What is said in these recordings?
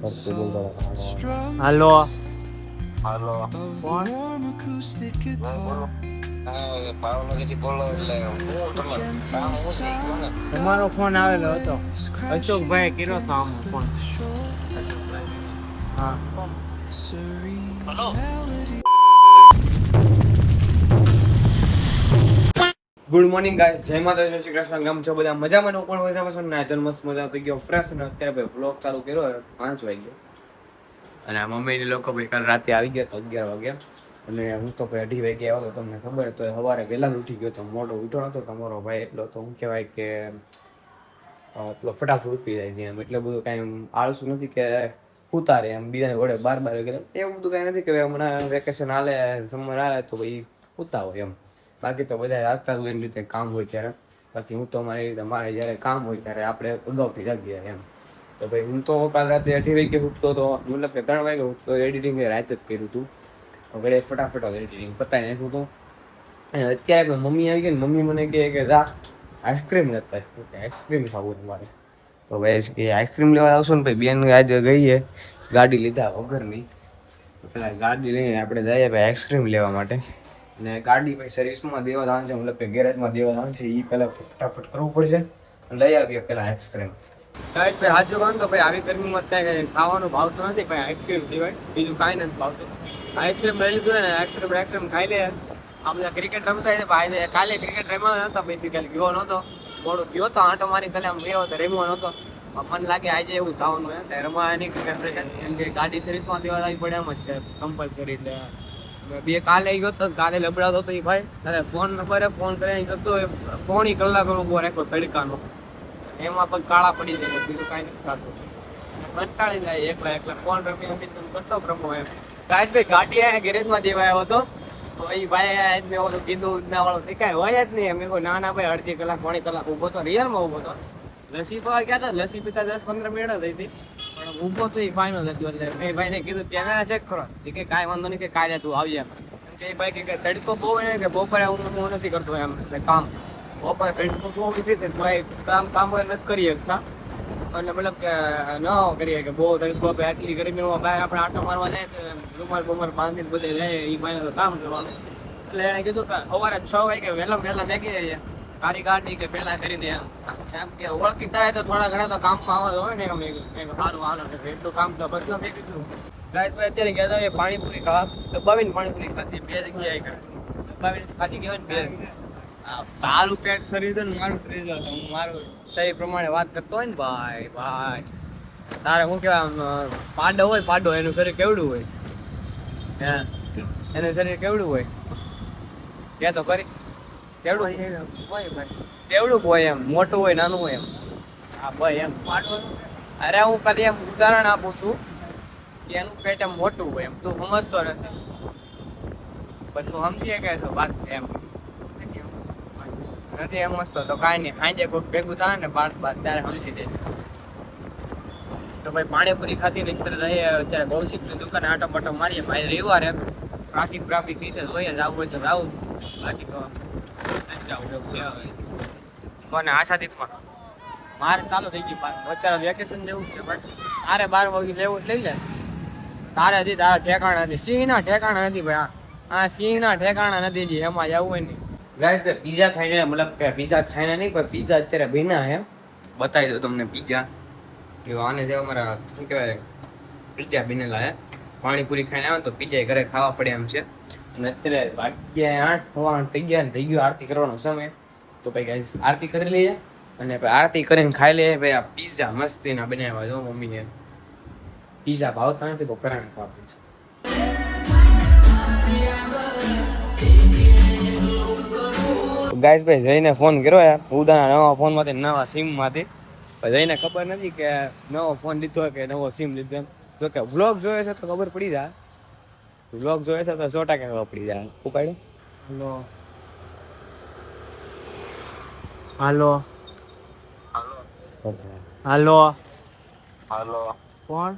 હાલો હાલો. કોણ? બોલો. હા, ભાવનગરથી બોલો એટલે હું તમારું કામ હું છે ઈ કહો ને. તમારો ફોન આવેલો હતો. અશોકભાઈ કર્યો હતો આમાં ફોન. હા હલો. ગુડ મોર્નિંગ ગાઈસ, જય માતા, જય શ્રી કૃષ્ણ. કેમ છો બધા? મજામાં? હું પણ મજામાં છું ને. આજે મસ્ત મજા થઈ ગયો ફ્રેશ અને અત્યારે ભાઈ વ્લોગ ચાલુ કર્યો 5 વાગે અને આ મમ્મી ને લોકો ભાઈ કાલ રાતે આવી ગયા તો 11 વાગે અને હું તો ભાઈ 2:30 વાગે આવ્યો તો તમને ખબર તો સવારે વહેલા જ ઉઠી ગયો તો મોડો ઉઠ્યો નતો તમારો ભાઈ એટલો તો હું કહેવાય કે એટલો ફટાફટ ઉઠી જાય છે એમ એટલે બધું કાંઈ આળસુ નથી કે ઉતારે એમ બીજાને વડે 12 વાગે એવું બધું કાંઈ નથી કે હમણાં વેકેશન હાલે સમર હાલે તો ભાઈ ઉતા હોય એમ બાકી તો બધા રાખતા હોય એની રીતે કામ હોય ત્યારે બાકી હું તો મારી રીતે મારે જ્યારે કામ હોય ત્યારે આપણે અગાઉથી જાગીએ એમ તો ભાઈ હું તો કાલ રાતે 2:30 વાગે ઉઠતો હતો મતલબ કે 3 વાગે ઉઠતો એડિટિંગ રાતે જ કર્યું હતું ઘરે ફટાફટ એડિટિંગ પતાવી નાખ્યું હતું અને અત્યારે મમ્મી આવી ગઈ ને મમ્મી મને કહે કે જા આઈસ્ક્રીમ લેતા આઈસ્ક્રીમ ખાવું તમારે તો ભાઈ કે આઈસ્ક્રીમ લેવા આવશો ને ભાઈ બેન આજે ગઈએ ગાડી લીધા વગરની પેલા ગાડી લઈને આપણે જઈએ ભાઈ આઈસ્ક્રીમ લેવા માટે અને ગાડી ભાઈ સર્વિસમાં દેવા જવાનું છે મતલબ કે ગેરેજમાં દેવા જવાનું છે એ પહેલાં ફટાફટ કરવું પડશે અને લઈ આવીએ પહેલાં આઈસ્ક્રીમ ભાઈ હાથ જોવાનું તો ભાઈ આવી ગરમીમાં ત્યાં ખાવાનું ભાવતું નથી ભાઈ આઈસ્ક્રીમ સિવાય બીજું કાંઈ નથી ભાવતું આઈસ્ક્રીમ લઈ લીધું ને આઈસ્ક્રીમ ખાઈ લે આ બધા ક્રિકેટ રમતા હોય ભાઈ કાલે ક્રિકેટ રમ્યો નતો બેસિકલી ગયો નહોતો મોડું ગયો તો આંટો મારી કાલે આમ ગયો તો રમ્યો નહોતો મને લાગે આજે એવું થવાનું હે રમવા એની ક્રિકેટ એમ કે ગાડી સર્વિસમાં દેવા આવી પડે એમ જ છે કમ્પલસરી એટલે બે કાલે ગયો તો કાલે લબડાતો હતો એ ભાઈ તારે ફોન નંબરે ફોન કરીને જતો પોણી કલાક ઉભો રાખ્યો તડકાનો એમાં પણ કાળા પડી જાય બીજું કાંઈ નથી થતું કંટાળી જાય એકલા ફોન રમી રમી કરતો રમો એમ કાશ ભાઈ ગાડી આ ગેરેજમાં દેવા આવ્યો હતો તો એ ભાઈ મેં ઓલું કીધું ના વાળો કાંઈ હોય જ નહીં મેં ના ના ભાઈ અડધી કલાક પોણી કલાક ઊભો તો રિયલમાં ઊભો હતો લસ્સી પીવા ગયા હતા લસ્સી પીતા 10-15 મિનિટ થઈ હતી પણ ઊભો તો એ ફાઇનલ હતું એટલે મેં ભાઈને કીધું કેમેરા ચેક કરો કે કાંઈ વાંધો નહીં કે કાલે તું આવી એમ કે ભાઈ કે તડકો બહુ હોય કે બપોરે હું નથી કરતો એમ એટલે કામ બપોરે તડકો બહુ વિશે ભાઈ કામ હોય નથી કરી શકતા અને મતલબ કે ન કરીએ કે બહુ તડકો આટલી ગરમીમાં બહાર આપણે આટો મારવા જાય રૂમાલ બુમાલ બાંધીને બધે જાય એ ભાઈને તો કામ કરવાનું એટલે એણે કીધું કે સવારે 6 વાગે વહેલા મેગી જઈએ તારી ગાડી કે પહેલા કરી દે એમ કે ઓળખીતા હોય તો થોડા ઘણા તો કામમાં આવવા હોય ને એમ સારું હાલો એટલું કામ તો બધું મેં કીધું ગાઈસભાઈ અત્યારે ગયા હતા પાણીપુરી ખાવા દબાવીને પાણીપુરી ખાધી 2 જગ્યાએ દબાવીને ખાધી કહેવાય ને 2 તારું પેટ શરીર છે ને મારું શરીર છે હું મારું શરીર પ્રમાણે વાત કરતો હોય ને ભાઈ તારે શું કહેવાય પાડો એનું શરીર કેવડું હોય હે એનું શરીર કેવડું હોય કે તો કરી કેવડું હોય એમ મોટું હોય નાનું હોય એમ હા ભાઈ એમ અરે હું કદી એમ ઉદાહરણ આપું છું કે એનું પેટ એમ મોટું હોય એમ તું સમજતો નથી પણ તું સમજી કે તો વાત એમ નથી સમજતો તો કાંઈ નહીં સાંજે કોઈક ભેગું થાય ને બાર ત્યારે સમજી દે તો ભાઈ પાણીપુરી ખાતી ને રહીએ અત્યારે ભૌશિકની દુકાને આટો પાટો મારીએ ભાઈ રવિવાર એમ ટ્રાફિક વિશે જોઈએ જ આવું હોય તો આવું બાકી તો કોને આશાદીપમાં મારે ચાલુ થઈ ગયું અત્યારે વેકેશન જેવું છે બટ તારે 12 વાગે લેવું લઈ લે તારે હજી તારા ઠેકાણા નથી સિંહના ઠેકાણા નથી ભાઈ આ સિંહના ઠેકાણા નથી જી એમાં જવું હોય નહીં ગાઈસ ભાઈ પીઝા ખાઈને મતલબ કે પીઝા ખાઈને નહીં પણ પીઝા અત્યારે ભીના હે બતાવી દઉં તમને પીઝા કે આને જે અમારા શું કહેવાય પીઝા ભીનેલા હે પાણીપુરી ખાઈને આવે તો પીઝા ઘરે ખાવા પડે એમ છે અને અત્યારે વાગ્યા 8 થઈ ગયો આરતી કરવાનો સમય તો ભાઈ ગાઈસ આરતી કરી લઈએ અને આરતી કરીને ખાઈ લઈએ ભાઈ આ પીઝા મસ્તીના બનાવ્યા જો મમ્મીએ પીઝા ભાવતા નથી તો કરાણે ખાવા છે ગાઈસ ભાઈ જઈને ફોન કર્યો યાર ઉદાના નવા ફોનમાંથી નવા સિમમાંથી જઈને ખબર નથી કે નવો ફોન લીધો કે નવો સિમ લીધો એમ જો કે વ્લોગ જોયો છે તો ખબર પડી જાય વ્લોગ જોયે છે તો 100% ખબર પડી જાય ઉપાડે હાલો કોણ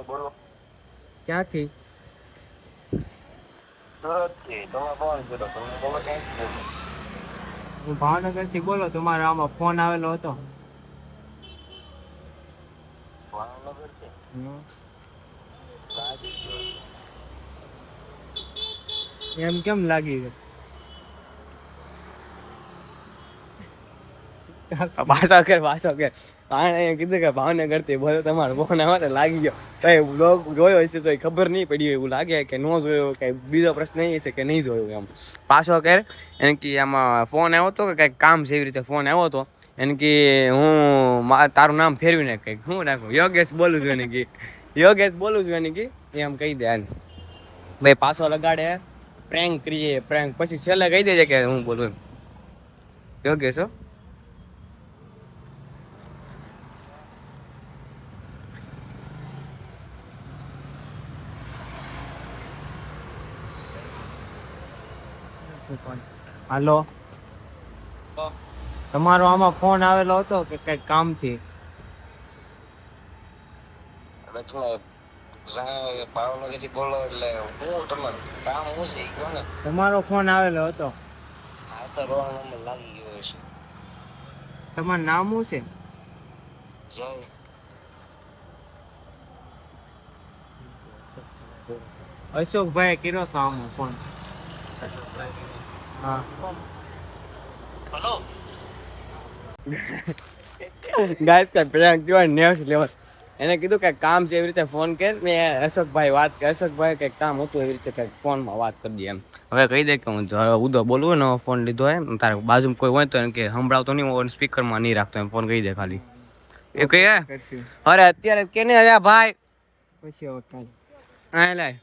બોલો. ક્યાંથી હું ભાવનગર થી બોલો તમારો આમાં ફોન આવેલો હતો ભાવનગર છે લાગી ગયો એમ કેમ લાગી પાછો કર આને કીધું કે ભાવનગર થી બોલો તમારો ફોન આવે લાગી ગયો કઈ બ્લોગ જોયો હશે તો ખબર નહીં પડી એવું લાગે કે ન જોયો કઈ બીજો પ્રશ્ન એ છે કે નહીં જોયો એમ પાછો કર એને કે આમાં ફોન આવ્યો હતો કે કઈક કામ છે એવી રીતે ફોન આવ્યો હતો એને કે હું તારું નામ ફેરવીને કઈક હું રાખું યોગેશ બોલું છું એને કે યોગેશ બોલું છું એને કે એમ કહી દે આને ભાઈ પાછો લગાડે પ્રેન્ક કરીએ પ્રેન્ક પછી છેલ્લે કહી દેજે કે હું બોલું એમ યોગેશ હો હાલો તમારો આમાં ફોન આવેલો હતો કે કઈક કામથી એટલે તમે ભાવનગર થી બોલો એટલે હું તમારું કામ હું છે કહો ને તમારો ફોન આવેલો હતો આ તો રોંગ નંબર લાગી ગયો છે તમારું નામ શું છે જય અશોકભાઈ કર્યો હતો આમાં ફોન હા હેલો ગાઈસ કા પ્રેન્ક કયો નેક્સ્ટ લેવલ એને કીધું કે કામ છે એવી રીતે ફોન કર મેં અશોકભાઈ કઈક કામ હતું એવી રીતે કઈક ફોનમાં વાત કરી દઈએ એમ હવે કહી દે કે હું ઉદો બોલું ને ફોન લીધો એમ તારે બાજુમાં કોઈ હોય તો એમ કે સંભળાવતો નહીં હોય સ્પીકરમાં નહીં રાખતો એમ ફોન કહી દે ખાલી એ કહીએ અરે અત્યારે કે ને અલ્યા ભાઈ પછી હા લાય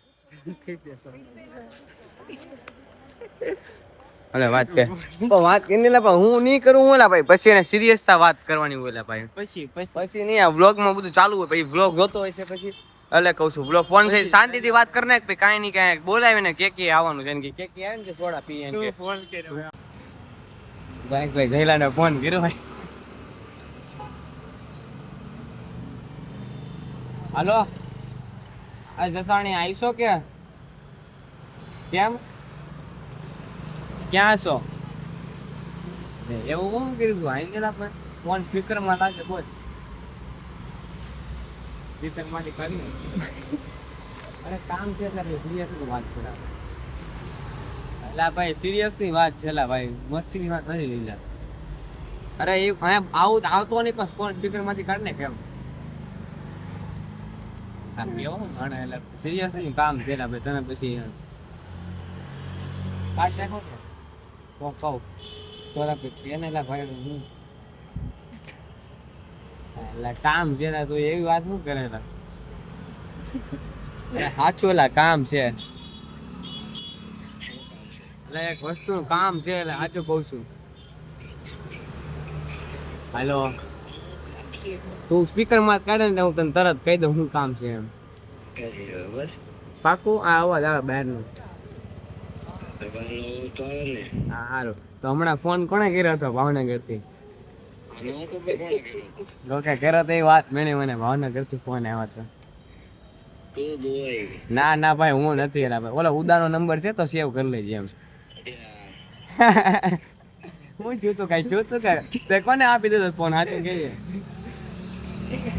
અલે વાત કે વાત કરીને લા ભાઈ હું નહીં કરું હું લા ભાઈ પછી એને સિરિયસતા વાત કરવાની હોય લા ભાઈ પછી નહીં આ વ્લોગ માં બધું ચાલુ હોય પછી વ્લોગ જોતો હોય છે પછી એટલે કહું છું વ્લોગ ફોન છે શાંતિથી વાત કરીને કે કાંઈ નહીં કાંઈ બોલાવે ને કે આવવાનું છે કે આવે ને કે સોડા પીએ ને ફોન કર્યો ભાઈ જયલાને ફોન કર્યો ભાઈ હાલો આ જસાણી આવીશો કે કેમ ક્યાં છો એવું હું કર્યું છું આઈ ગયેલા પણ ફોન સ્પીકર માં લાગે બોલ સ્પીકર માંથી કરી અરે કામ છે એટલે સિરિયસ ની વાત છે એટલે ભાઈ સિરિયસ ની વાત છે ભાઈ મસ્તી ની વાત નથી લીધા અરે એ આવતો નહીં પણ ફોન સ્પીકર માંથી કાઢ ને કેમ સિરિયસ નહીં કામ છે ભાઈ તને પછી કાઢ નાખો કે તો કહું થોડા એને ભાઈ એટલે કામ છે ને તો એવી વાત શું કરે સાચું એટલે કામ છે એટલે એક વસ્તુ કામ છે એટલે સાચું કઉ છું હાલો તું સ્પીકર માં કાઢે ને હું તને તરત કહી દઉં શું કામ છે એમ બસ પાકું આ અવાજ આવે બહાર નો હા સારું તો હમણાં ફોન કોણે કર્યો હતો ભાવનગર થી લોકે કર્યો તો એ વાત મને ભાવનગર થી ફોન આવ્યો હતો ના ભાઈ હું નથી એલા ભાઈ ઓલો ઉદાનો નંબર છે તો સેવ કરી લેજે એમ હું જોતું કે તે કોને આપી દીધો ફોન હાથે કહીએ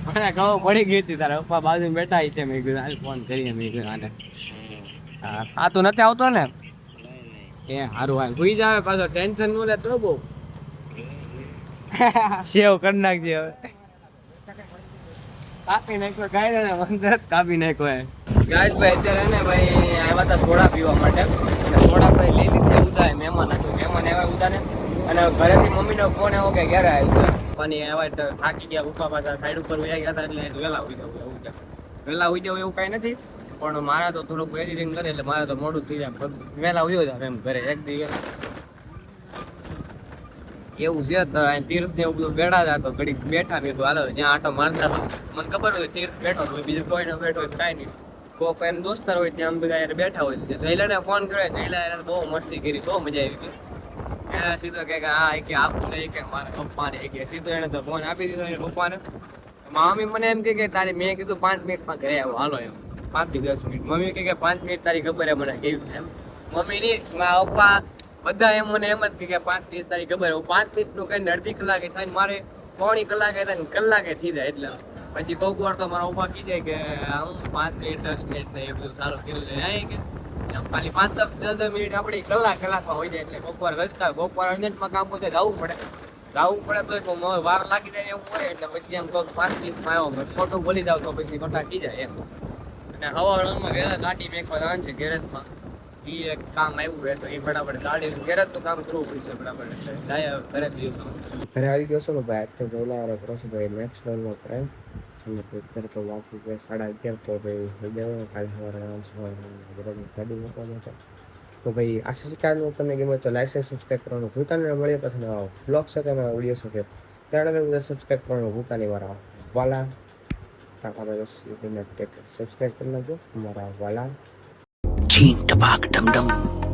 મને ખબર પડી ગઈ હતી તારા પપ્પા બાજુ બેઠા છે મેં કીધું હાલ ફોન કરીએ મેં કીધું આને હા તું નથી આવતો ને એ સારું હાલ ભૂઈ જાવે પાછો ટેન્શન નું લે તો બહુ સેવ કરી નાખજે હવે કાપી નાખ્યો ગાય ને મંદિર કાપી નાખ્યો ગાઈસ ભાઈ અત્યારે ને ભાઈ આવ્યા હતા સોડા પીવા માટે સોડા ભાઈ લઈ લીધી ઉદાય મહેમાન આવ્યા ઉદાને અને ઘરેથી મમ્મીનો ફોન આવ્યો કે ક્યારે આવ્યો પણ આવ્યા થાકી ગયા પપ્પા પાછા સાઈડ ઉપર વયા ગયા હતા એટલે વહેલા ઉઈ જવું એવું છે વહેલા ઉઈ જવું એવું કાંઈ નથી પણ મારા તો થોડુંક એડિટિંગ કરે એટલે મારે તો મોડું થઈ જાય વહેલા ઉયો જાય એમ ઘરે એક દિવસ એવું છે તો તીર્થ ને એવું બધું બેઠા હતા તો ઘડીક બેઠા મેં તો હાલો જ્યાં આટો મારતા મને ખબર હોય તીર્થ બેઠો હોય બીજું કોઈ ન બેઠો હોય કાંઈ નહીં કોઈ એમ દોસ્તાર હોય ત્યાં બધા યાર બેઠા હોય જયલાને ફોન કર્યો જયલા બહુ મસ્તી કરી બહુ મજા આવી ગઈ એને સીધો કે હા કે આપું નહીં કે મારા પપ્પાને કે સીધો એને તો ફોન આપી દીધો એ પપ્પાને મમ્મી મને એમ કે તારી મેં કીધું 5 મિનિટમાં ઘરે આવો હાલો એમ 5 થી 10 મિનિટ મમ્મી કે 5 મિનિટ તારી ખબર હે મને કેવી એમ મમ્મી ની મારા પપ્પા બધા એમ મને એમ જ કે 5 મિનિટ તારી ખબર હું 5 મિનિટનું કઈ અડધી કલાકે થાય મારે પોણી કલાકે થાય કલાકે થઈ જાય એટલે પછી કોક વાર તો મારા પપ્પા કીધે કે હું 5 મિનિટ 10 મિનિટ ને એ બધું ચાલુ કર્યું છે આય કે આમ ખાલી 5-10 મિનિટ આપણી કલાકમાં હોય જાય એટલે કોક વાર રસ્તા કોક વાર અર્જન્ટમાં કામ હોય તો જવું પડે તો વાર લાગી જાય એવું હોય એટલે પછી એમ તો 5 મિનિટમાં આવ્યો ફોટો બોલી જાવ તો પછી કટા થઈ જાય એમ અને હવારમાં વહેલા ગાડી મેકવા જવાનું છે ગેરેજમાં એ એક કામ આવ્યું હોય તો એ ફટાફટ ગાડી ગેરેજનું કામ કરવું પડશે ફટાફટ એટલે જાય ઘરે ઘરે આવી ગયો છો ને ભાઈ આજથી જોયેલા ભાઈ નેક્સ્ટ લેવલનો પ્રેમ અને પેપર તો બાકી કે 11:30 તો ભાઈ થઈ જાય કાલે સવારે ગાડી મૂકવા માટે તો ભાઈ આ સરકારનું તમને ગમે તો લાઈક સબસ્ક્રાઈબ કરવાનું ભૂલતા નહીં મળીએ પછી વ્લોગ સાથે વિડીયો સાથે ત્યારે બધા સબસ્ક્રાઈબ કરવાનું ભૂલતા નહીં મારા વાલા ટાટા બસ યુટ્યુબને સબસ્ક્રાઈબ કરી નાખજો મારા વાલા Ching tabak dum dum.